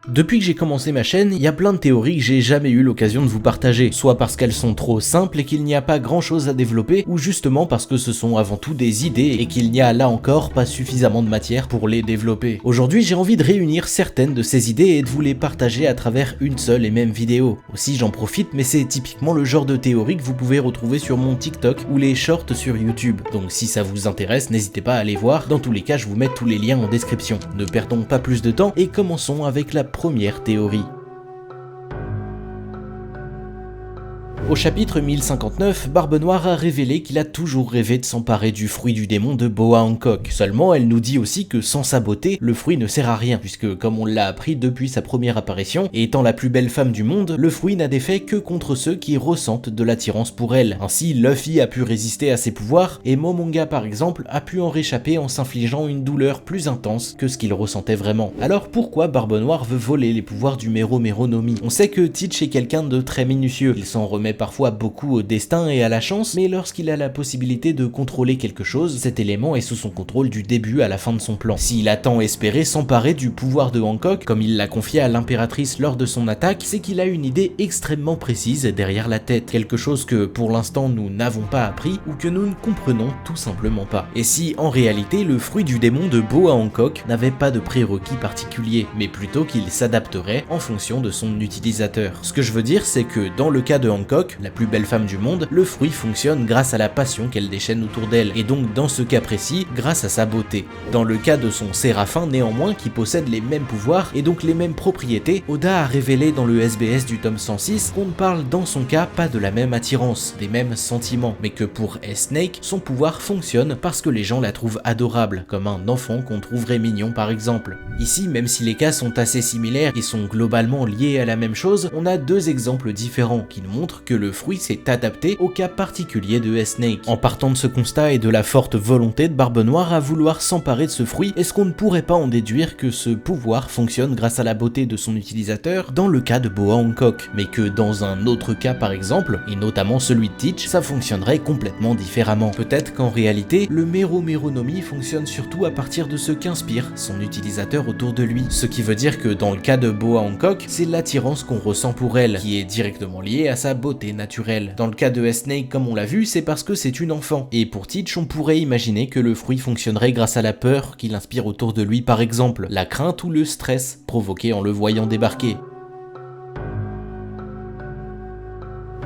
Depuis que j'ai commencé ma chaîne, il y a plein de théories que j'ai jamais eu l'occasion de vous partager, soit parce qu'elles sont trop simples et qu'il n'y a pas grand chose à développer, ou justement parce que ce sont avant tout des idées et qu'il n'y a là encore pas suffisamment de matière pour les développer. Aujourd'hui, j'ai envie de réunir certaines de ces idées et de vous les partager à travers une seule et même vidéo. Aussi, j'en profite, mais c'est typiquement le genre de théorie que vous pouvez retrouver sur mon TikTok ou les shorts sur YouTube. Donc si ça vous intéresse, n'hésitez pas à aller voir. Dans tous les cas, je vous mets tous les liens en description. Ne perdons pas plus de temps et commençons avec la première théorie. Au chapitre 1059, Barbe Noire a révélé qu'il a toujours rêvé de s'emparer du fruit du démon de Boa Hancock. Seulement, elle nous dit aussi que sans sa beauté, le fruit ne sert à rien, puisque comme on l'a appris depuis sa première apparition, et étant la plus belle femme du monde, le fruit n'a d'effet que contre ceux qui ressentent de l'attirance pour elle. Ainsi, Luffy a pu résister à ses pouvoirs, et Momonga par exemple a pu en réchapper en s'infligeant une douleur plus intense que ce qu'il ressentait vraiment. Alors pourquoi Barbe Noire veut voler les pouvoirs du Mero Mero no Mi? On sait que Teach est quelqu'un de très minutieux, il s'en remet parfois beaucoup au destin et à la chance, mais lorsqu'il a la possibilité de contrôler quelque chose, cet élément est sous son contrôle du début à la fin de son plan. S'il a tant espéré s'emparer du pouvoir de Hancock, comme il l'a confié à l'impératrice lors de son attaque, c'est qu'il a une idée extrêmement précise derrière la tête, quelque chose que pour l'instant nous n'avons pas appris ou que nous ne comprenons tout simplement pas. Et si en réalité le fruit du démon de Boa Hancock n'avait pas de prérequis particulier, mais plutôt qu'il s'adapterait en fonction de son utilisateur. Ce que je veux dire, c'est que dans le cas de Hancock, la plus belle femme du monde, le fruit fonctionne grâce à la passion qu'elle déchaîne autour d'elle, et donc dans ce cas précis, grâce à sa beauté. Dans le cas de son Séraphin néanmoins, qui possède les mêmes pouvoirs et donc les mêmes propriétés, Oda a révélé dans le SBS du tome 106 qu'on ne parle dans son cas pas de la même attirance, des mêmes sentiments, mais que pour S-Snake, son pouvoir fonctionne parce que les gens la trouvent adorable, comme un enfant qu'on trouverait mignon par exemple. Ici, même si les cas sont assez similaires et sont globalement liés à la même chose, on a deux exemples différents qui nous montrent que le fruit s'est adapté au cas particulier de S-Snake. En partant de ce constat et de la forte volonté de Barbe Noire à vouloir s'emparer de ce fruit, est-ce qu'on ne pourrait pas en déduire que ce pouvoir fonctionne grâce à la beauté de son utilisateur dans le cas de Boa Hancock, mais que dans un autre cas par exemple, et notamment celui de Teach, ça fonctionnerait complètement différemment. Peut-être qu'en réalité, le Mero Mero no Mi fonctionne surtout à partir de ce qu'inspire son utilisateur autour de lui. Ce qui veut dire que dans le cas de Boa Hancock, c'est l'attirance qu'on ressent pour elle, qui est directement liée à sa beauté naturelle. Dans le cas de S-Snake, comme on l'a vu, c'est parce que c'est une enfant. Et pour Teach, on pourrait imaginer que le fruit fonctionnerait grâce à la peur qu'il inspire autour de lui par exemple, la crainte ou le stress provoqué en le voyant débarquer.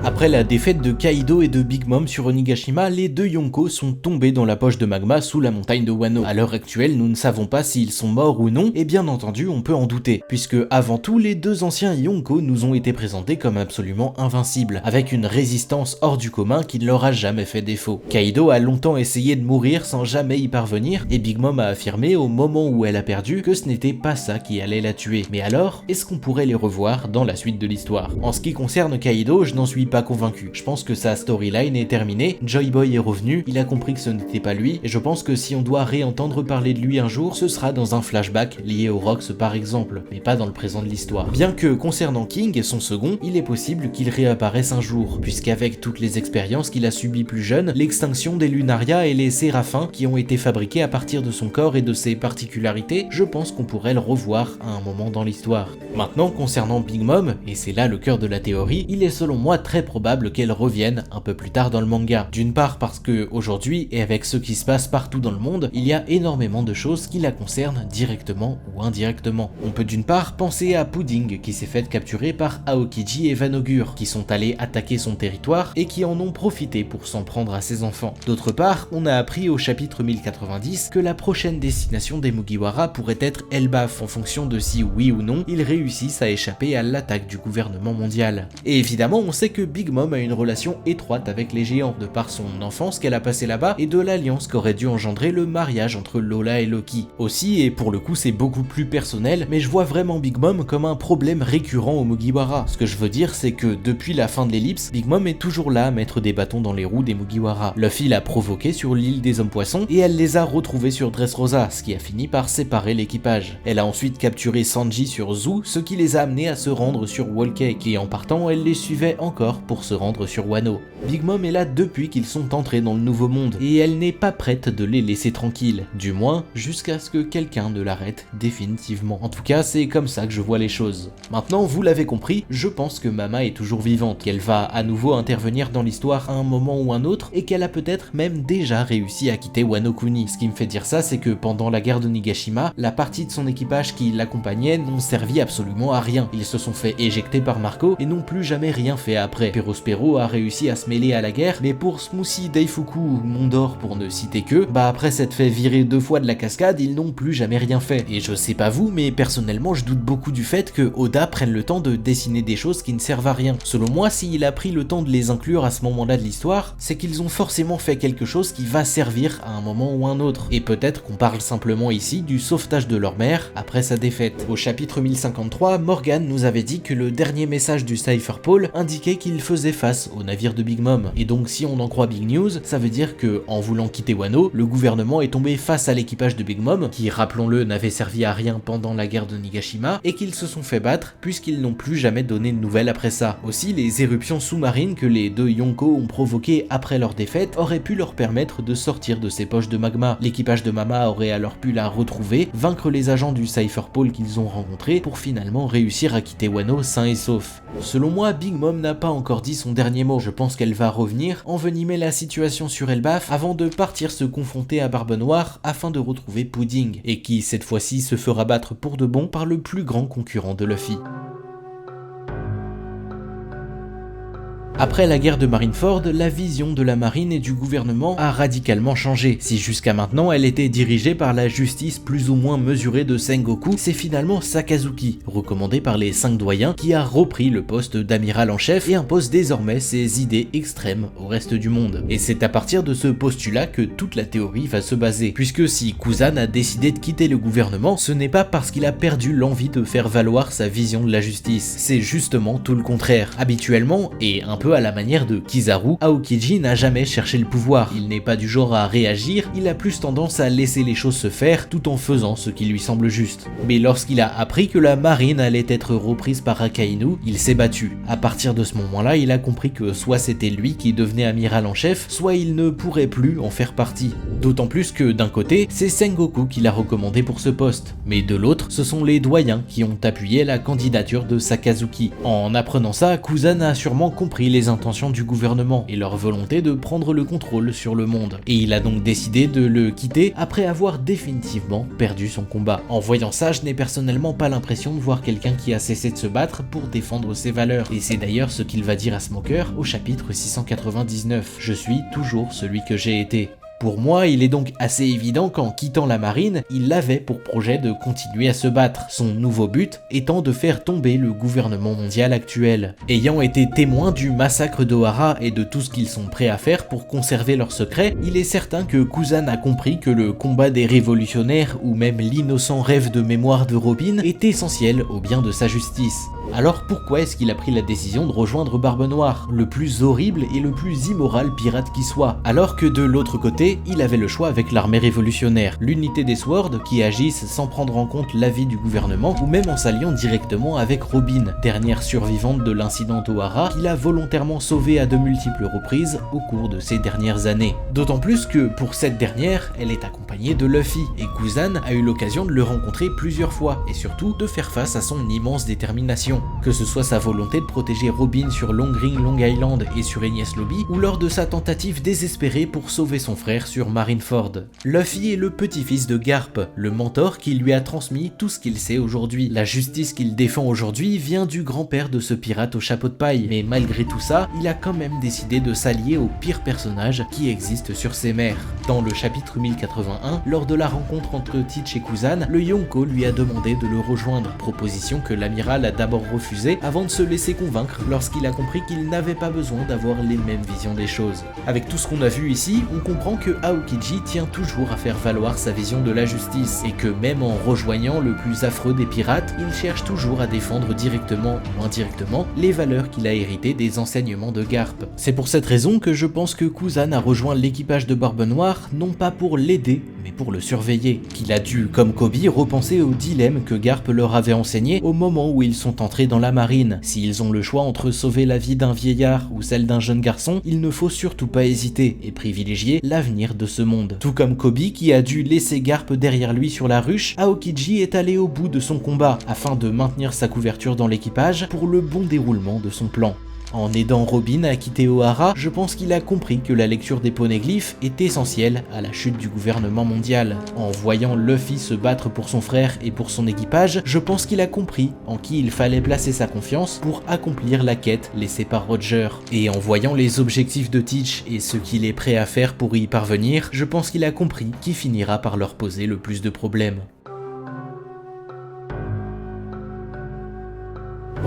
Après la défaite de Kaido et de Big Mom sur Onigashima, les deux Yonko sont tombés dans la poche de magma sous la montagne de Wano. À l'heure actuelle, nous ne savons pas s'ils sont morts ou non, et bien entendu, on peut en douter, puisque avant tout, les deux anciens Yonko nous ont été présentés comme absolument invincibles, avec une résistance hors du commun qui ne leur a jamais fait défaut. Kaido a longtemps essayé de mourir sans jamais y parvenir, et Big Mom a affirmé au moment où elle a perdu que ce n'était pas ça qui allait la tuer. Mais alors, est-ce qu'on pourrait les revoir dans la suite de l'histoire? En ce qui concerne Kaido, je n'en suis pas convaincu. Je pense que sa storyline est terminée, Joy Boy est revenu, il a compris que ce n'était pas lui, et je pense que si on doit réentendre parler de lui un jour, ce sera dans un flashback lié aux Rocks par exemple, mais pas dans le présent de l'histoire. Bien que concernant King, son second, il est possible qu'il réapparaisse un jour, puisqu'avec toutes les expériences qu'il a subies plus jeune, l'extinction des Lunaria et les Séraphins qui ont été fabriqués à partir de son corps et de ses particularités, je pense qu'on pourrait le revoir à un moment dans l'histoire. Maintenant, concernant Big Mom, et c'est là le cœur de la théorie, il est selon moi très probable qu'elle revienne un peu plus tard dans le manga. D'une part parce que aujourd'hui, et avec ce qui se passe partout dans le monde, il y a énormément de choses qui la concernent directement ou indirectement. On peut d'une part penser à Pudding qui s'est fait capturer par Aokiji et Vanogure, qui sont allés attaquer son territoire et qui en ont profité pour s'en prendre à ses enfants. D'autre part, on a appris au chapitre 1090 que la prochaine destination des Mugiwara pourrait être Elbaf en fonction de si oui ou non ils réussissent à échapper à l'attaque du gouvernement mondial. Et évidemment, on sait que Big Mom a une relation étroite avec les géants, de par son enfance qu'elle a passée là-bas et de l'alliance qu'aurait dû engendrer le mariage entre Lola et Loki. Aussi, et pour le coup c'est beaucoup plus personnel, mais je vois vraiment Big Mom comme un problème récurrent au Mugiwara. Ce que je veux dire, c'est que depuis la fin de l'ellipse, Big Mom est toujours là à mettre des bâtons dans les roues des Mugiwara. Luffy l'a provoquée sur l'île des hommes poissons et elle les a retrouvés sur Dressrosa, ce qui a fini par séparer l'équipage. Elle a ensuite capturé Sanji sur Zou, ce qui les a amenés à se rendre sur Whole Cake, et en partant, elle les suivait encore nord pour se rendre sur Wano. Big Mom est là depuis qu'ils sont entrés dans le Nouveau Monde, et elle n'est pas prête de les laisser tranquilles, du moins jusqu'à ce que quelqu'un ne l'arrête définitivement. En tout cas, c'est comme ça que je vois les choses. Maintenant, vous l'avez compris, je pense que Mama est toujours vivante, qu'elle va à nouveau intervenir dans l'histoire à un moment ou un autre, et qu'elle a peut-être même déjà réussi à quitter Wano Kuni. Ce qui me fait dire ça, c'est que pendant la guerre de Nigashima, la partie de son équipage qui l'accompagnait n'ont servi absolument à rien. Ils se sont fait éjecter par Marco et n'ont plus jamais rien fait après. Perospero a réussi à se mêler à la guerre, mais pour Smoothie, Daifuku ou Mondor pour ne citer que, après s'être fait virer 2 fois de la cascade, ils n'ont plus jamais rien fait. Et je sais pas vous, mais personnellement je doute beaucoup du fait que Oda prenne le temps de dessiner des choses qui ne servent à rien. Selon moi, s'il a pris le temps de les inclure à ce moment-là de l'histoire, c'est qu'ils ont forcément fait quelque chose qui va servir à un moment ou un autre. Et peut-être qu'on parle simplement ici du sauvetage de leur mère après sa défaite. Au chapitre 1053, Morgan nous avait dit que le dernier message du Cypher Pole indiquait qu'il faisait face au navire de Big Mom. Et donc si on en croit Big News, ça veut dire que, en voulant quitter Wano, le gouvernement est tombé face à l'équipage de Big Mom, qui rappelons-le n'avait servi à rien pendant la guerre de Nigashima, et qu'ils se sont fait battre puisqu'ils n'ont plus jamais donné de nouvelles après ça. Aussi, les éruptions sous-marines que les deux Yonko ont provoquées après leur défaite auraient pu leur permettre de sortir de ces poches de magma. L'équipage de Mama aurait alors pu la retrouver, vaincre les agents du Cypher Pole qu'ils ont rencontrés pour finalement réussir à quitter Wano sain et sauf. Selon moi, Big Mom n'a pas encore dit son dernier mot. Je pense qu'elle va revenir, envenimer la situation sur Elbaf avant de partir se confronter à Barbe Noire afin de retrouver Pudding, et qui cette fois-ci se fera battre pour de bon par le plus grand concurrent de Luffy. Après la guerre de Marineford, la vision de la marine et du gouvernement a radicalement changé. Si jusqu'à maintenant elle était dirigée par la justice plus ou moins mesurée de Sengoku, c'est finalement Sakazuki, recommandé par les 5 doyens, qui a repris le poste d'amiral en chef et impose désormais ses idées extrêmes au reste du monde. Et c'est à partir de ce postulat que toute la théorie va se baser, puisque si Kuzan a décidé de quitter le gouvernement, ce n'est pas parce qu'il a perdu l'envie de faire valoir sa vision de la justice, c'est justement tout le contraire. Habituellement, et un peu à la manière de Kizaru, Aokiji n'a jamais cherché le pouvoir. Il n'est pas du genre à réagir, il a plus tendance à laisser les choses se faire tout en faisant ce qui lui semble juste. Mais lorsqu'il a appris que la marine allait être reprise par Akainu, il s'est battu. À partir de ce moment-là, il a compris que soit c'était lui qui devenait amiral en chef, soit il ne pourrait plus en faire partie. D'autant plus que d'un côté, c'est Sengoku qui l'a recommandé pour ce poste, mais de l'autre, ce sont les doyens qui ont appuyé la candidature de Sakazuki. En apprenant ça, Kuzan a sûrement compris les intentions du gouvernement et leur volonté de prendre le contrôle sur le monde. Et il a donc décidé de le quitter après avoir définitivement perdu son combat. En voyant ça, je n'ai personnellement pas l'impression de voir quelqu'un qui a cessé de se battre pour défendre ses valeurs. Et c'est d'ailleurs ce qu'il va dire à Smoker au chapitre 699. Je suis toujours celui que j'ai été. Pour moi, il est donc assez évident qu'en quittant la marine, il avait pour projet de continuer à se battre, son nouveau but étant de faire tomber le gouvernement mondial actuel. Ayant été témoin du massacre d'Ohara et de tout ce qu'ils sont prêts à faire pour conserver leur secret, il est certain que Kuzan a compris que le combat des révolutionnaires ou même l'innocent rêve de mémoire de Robin est essentiel au bien de sa justice. Alors pourquoi est-ce qu'il a pris la décision de rejoindre Barbe Noire, le plus horrible et le plus immoral pirate qui soit, alors que de l'autre côté, il avait le choix avec l'armée révolutionnaire, l'unité des Sword qui agissent sans prendre en compte l'avis du gouvernement ou même en s'alliant directement avec Robin, dernière survivante de l'incident d'Ohara qu'il a volontairement sauvée à de multiples reprises au cours de ces dernières années. D'autant plus que pour cette dernière, elle est accompagnée de Luffy et Kuzan a eu l'occasion de le rencontrer plusieurs fois et surtout de faire face à son immense détermination. Que ce soit sa volonté de protéger Robin sur Long Ring Long Island et sur Enies Lobby, ou lors de sa tentative désespérée pour sauver son frère sur Marineford. Luffy est le petit-fils de Garp, le mentor qui lui a transmis tout ce qu'il sait aujourd'hui. La justice qu'il défend aujourd'hui vient du grand-père de ce pirate au chapeau de paille, mais malgré tout ça, il a quand même décidé de s'allier au pire personnage qui existe sur ces mers. Dans le chapitre 1081, lors de la rencontre entre Teach et Kuzan, le Yonko lui a demandé de le rejoindre, proposition que l'amiral a d'abord refusé avant de se laisser convaincre lorsqu'il a compris qu'il n'avait pas besoin d'avoir les mêmes visions des choses. Avec tout ce qu'on a vu ici, on comprend que Aokiji tient toujours à faire valoir sa vision de la justice et que même en rejoignant le plus affreux des pirates, il cherche toujours à défendre directement ou indirectement les valeurs qu'il a héritées des enseignements de Garp. C'est pour cette raison que je pense que Kuzan a rejoint l'équipage de Barbe Noire non pas pour l'aider, mais pour le surveiller, qu'il a dû, comme Kobe, repenser au dilemme que Garp leur avait enseigné au moment où ils sont entrés entrer dans la marine. S'ils ont le choix entre sauver la vie d'un vieillard ou celle d'un jeune garçon, il ne faut surtout pas hésiter et privilégier l'avenir de ce monde. Tout comme Kobe qui a dû laisser Garp derrière lui sur la ruche, Aokiji est allé au bout de son combat afin de maintenir sa couverture dans l'équipage pour le bon déroulement de son plan. En aidant Robin à quitter Ohara, je pense qu'il a compris que la lecture des poneglyphes est essentielle à la chute du gouvernement mondial. En voyant Luffy se battre pour son frère et pour son équipage, je pense qu'il a compris en qui il fallait placer sa confiance pour accomplir la quête laissée par Roger. Et en voyant les objectifs de Teach et ce qu'il est prêt à faire pour y parvenir, je pense qu'il a compris qui finira par leur poser le plus de problèmes.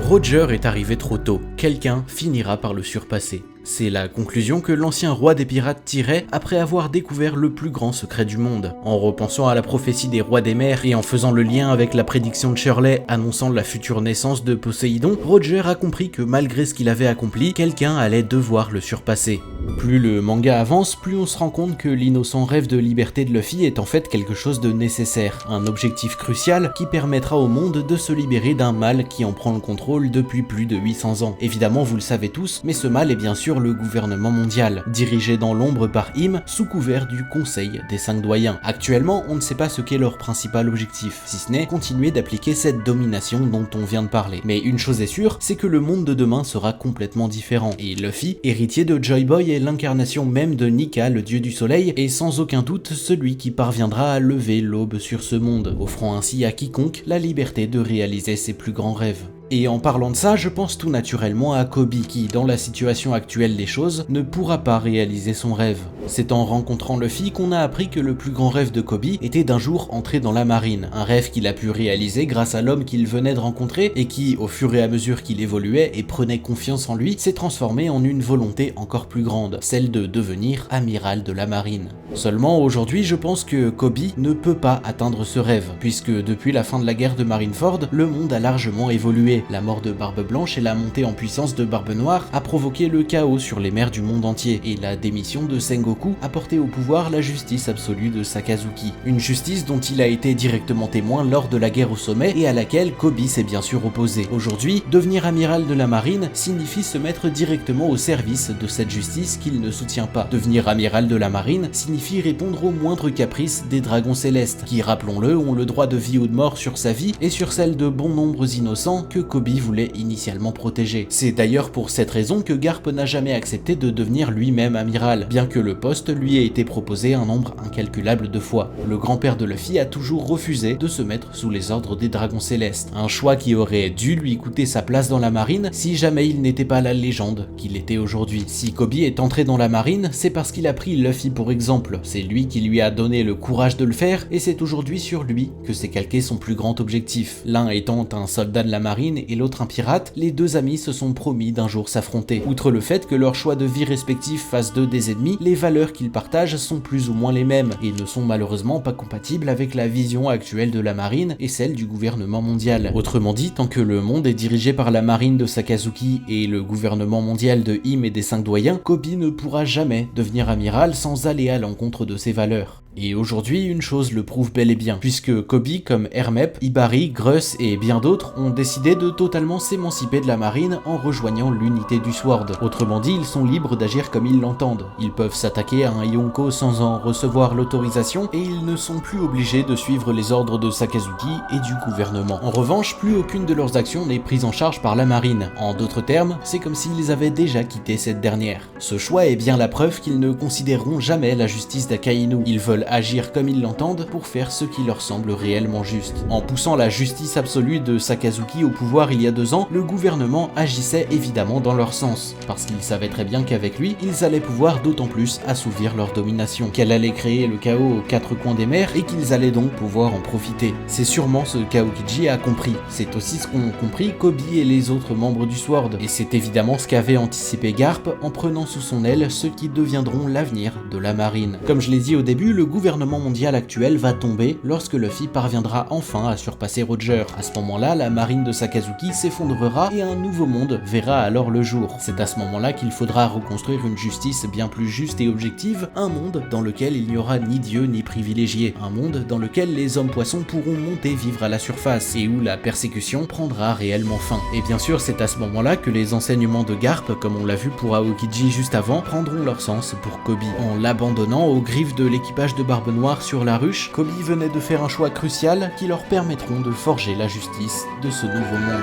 Roger est arrivé trop tôt, quelqu'un finira par le surpasser. C'est la conclusion que l'ancien roi des pirates tirait après avoir découvert le plus grand secret du monde. En repensant à la prophétie des rois des mers et en faisant le lien avec la prédiction de Shirley annonçant la future naissance de Poséidon, Roger a compris que malgré ce qu'il avait accompli, quelqu'un allait devoir le surpasser. Plus le manga avance, plus on se rend compte que l'innocent rêve de liberté de Luffy est en fait quelque chose de nécessaire, un objectif crucial qui permettra au monde de se libérer d'un mal qui en prend le contrôle depuis plus de 800 ans. Évidemment, vous le savez tous, mais ce mal est bien sûr le gouvernement mondial, dirigé dans l'ombre par Im, sous couvert du Conseil des 5 doyens. Actuellement, on ne sait pas ce qu'est leur principal objectif, si ce n'est continuer d'appliquer cette domination dont on vient de parler. Mais une chose est sûre, c'est que le monde de demain sera complètement différent, et Luffy, héritier de Joy Boy et l'incarnation même de Nika, le dieu du soleil, est sans aucun doute celui qui parviendra à lever l'aube sur ce monde, offrant ainsi à quiconque la liberté de réaliser ses plus grands rêves. Et en parlant de ça, je pense tout naturellement à Kobe, qui, dans la situation actuelle des choses, ne pourra pas réaliser son rêve. C'est en rencontrant Luffy qu'on a appris que le plus grand rêve de Kobe était d'un jour entrer dans la marine, un rêve qu'il a pu réaliser grâce à l'homme qu'il venait de rencontrer et qui, au fur et à mesure qu'il évoluait et prenait confiance en lui, s'est transformé en une volonté encore plus grande, celle de devenir amiral de la marine. Seulement aujourd'hui, je pense que Kobe ne peut pas atteindre ce rêve, puisque depuis la fin de la guerre de Marineford, le monde a largement évolué. La mort de Barbe Blanche et la montée en puissance de Barbe Noire a provoqué le chaos sur les mers du monde entier, et la démission de Sengoku a porté au pouvoir la justice absolue de Sakazuki. Une justice dont il a été directement témoin lors de la guerre au sommet et à laquelle Kobe s'est bien sûr opposé. Aujourd'hui, devenir amiral de la marine signifie se mettre directement au service de cette justice qu'il ne soutient pas. Devenir amiral de la marine signifie répondre aux moindres caprices des dragons célestes, qui, rappelons-le, ont le droit de vie ou de mort sur sa vie et sur celle de bon nombre innocents que Kobe voulait initialement protéger. C'est d'ailleurs pour cette raison que Garp n'a jamais accepté de devenir lui-même amiral, bien que le poste lui ait été proposé un nombre incalculable de fois. Le grand-père de Luffy a toujours refusé de se mettre sous les ordres des dragons célestes, un choix qui aurait dû lui coûter sa place dans la marine si jamais il n'était pas la légende qu'il était aujourd'hui. Si Kobe est entré dans la marine, c'est parce qu'il a pris Luffy pour exemple, c'est lui qui lui a donné le courage de le faire et c'est aujourd'hui sur lui que s'est calqué son plus grand objectif. L'un étant un soldat de la marine et l'autre un pirate, les deux amis se sont promis d'un jour s'affronter. Outre le fait que leurs choix de vie respectifs fassent d'eux des ennemis, les valeurs qu'ils partagent sont plus ou moins les mêmes et ne sont malheureusement pas compatibles avec la vision actuelle de la marine et celle du gouvernement mondial. Autrement dit, tant que le monde est dirigé par la marine de Sakazuki et le gouvernement mondial de Im et des 5 doyens, Kobe ne pourra jamais devenir amiral sans aller à l'encontre de ses valeurs. Et aujourd'hui, une chose le prouve bel et bien, puisque Kobe, comme Hermep, Ibari, Gruss et bien d'autres ont décidé de totalement s'émanciper de la marine en rejoignant l'unité du Sword. Autrement dit, ils sont libres d'agir comme ils l'entendent. Ils peuvent s'attaquer à un Yonko sans en recevoir l'autorisation et ils ne sont plus obligés de suivre les ordres de Sakazuki et du gouvernement. En revanche, plus aucune de leurs actions n'est prise en charge par la marine. En d'autres termes, c'est comme s'ils avaient déjà quitté cette dernière. Ce choix est bien la preuve qu'ils ne considéreront jamais la justice d'Akainu. Ils veulent agir comme ils l'entendent pour faire ce qui leur semble réellement juste. En poussant la justice absolue de Sakazuki au pouvoir il y a 2 ans, le gouvernement agissait évidemment dans leur sens, parce qu'ils savaient très bien qu'avec lui, ils allaient pouvoir d'autant plus assouvir leur domination, qu'elle allait créer le chaos aux 4 coins des mers et qu'ils allaient donc pouvoir en profiter. C'est sûrement ce qu'Aokiji a compris. C'est aussi ce qu'ont compris Kobe et les autres membres du Sword, et c'est évidemment ce qu'avait anticipé Garp en prenant sous son aile ceux qui deviendront l'avenir de la marine. Comme je l'ai dit au début, le gouvernement mondial actuel va tomber lorsque Luffy parviendra enfin à surpasser Roger. À ce moment-là, la marine de Sakazuki s'effondrera et un nouveau monde verra alors le jour. C'est à ce moment-là qu'il faudra reconstruire une justice bien plus juste et objective, un monde dans lequel il n'y aura ni dieu ni privilégié, un monde dans lequel les hommes-poissons pourront monter vivre à la surface et où la persécution prendra réellement fin. Et bien sûr, c'est à ce moment-là que les enseignements de Garp, comme on l'a vu pour Aokiji juste avant, prendront leur sens pour Koby. En l'abandonnant aux griffes de l'équipage de Barbe Noire sur la ruche, Koby venait de faire un choix crucial qui leur permettront de forger la justice de ce nouveau monde.